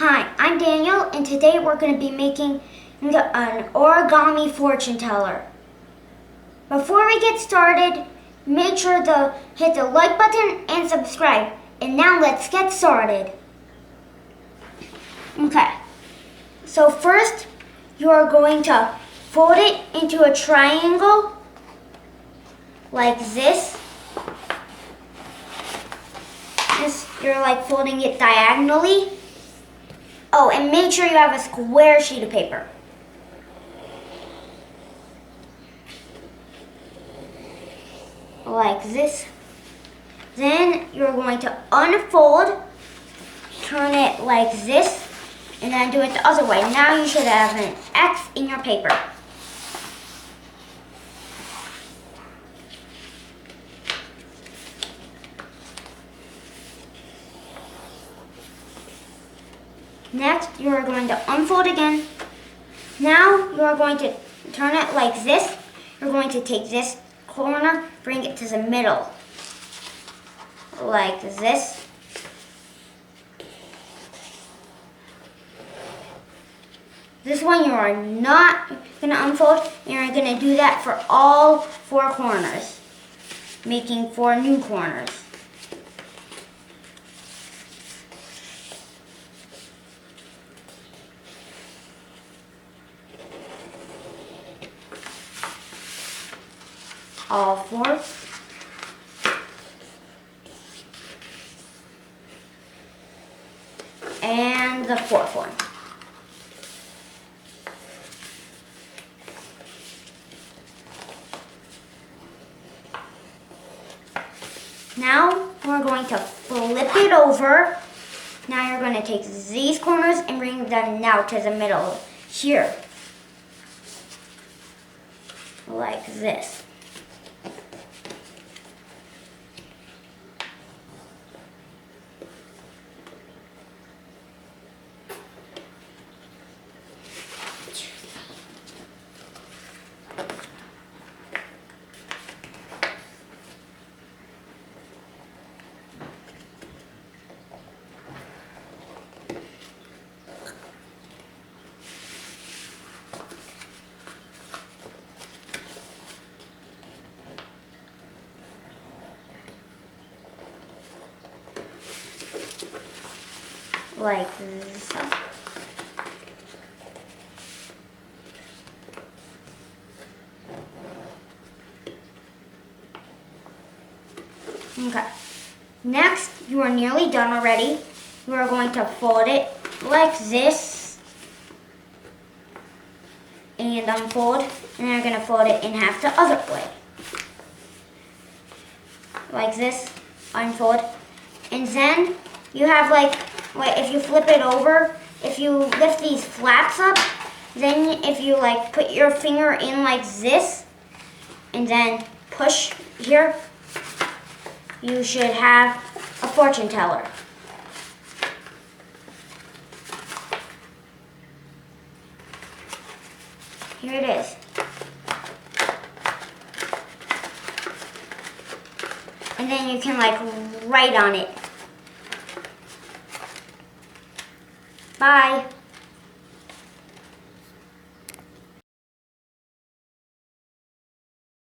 Hi, I'm Daniel, and today we're going to be making an Origami Fortune Teller. Before we get started, make sure to hit the like button and subscribe. And now let's get started. Okay, so first you are going to fold it into a triangle like this. You're like folding it diagonally. Oh, and make sure you have a square sheet of paper. Like this. Then you're going to unfold, turn it like this, and then do it the other way. Now you should have an X in your paper. Next, you are going to unfold again. Now, you are going to turn it like this. You're going to take this corner, bring it to the middle. Like this. This one you are not going to unfold. You're going to do that for all 4 corners, making 4 new corners. All 4. And the 4th one. Now we're going to flip it over. Now you're going to take these corners and bring them now to the middle here. Like this. Like so. Okay. Next, you are nearly done already. You are going to fold it like this and unfold, and then you're going to fold it in half the other way. Like this, unfold, and then you have if you flip it over, if you lift these flaps up, then if you put your finger in like this and then push here, you should have a fortune teller. Here it is. And then you can write on it. Bye.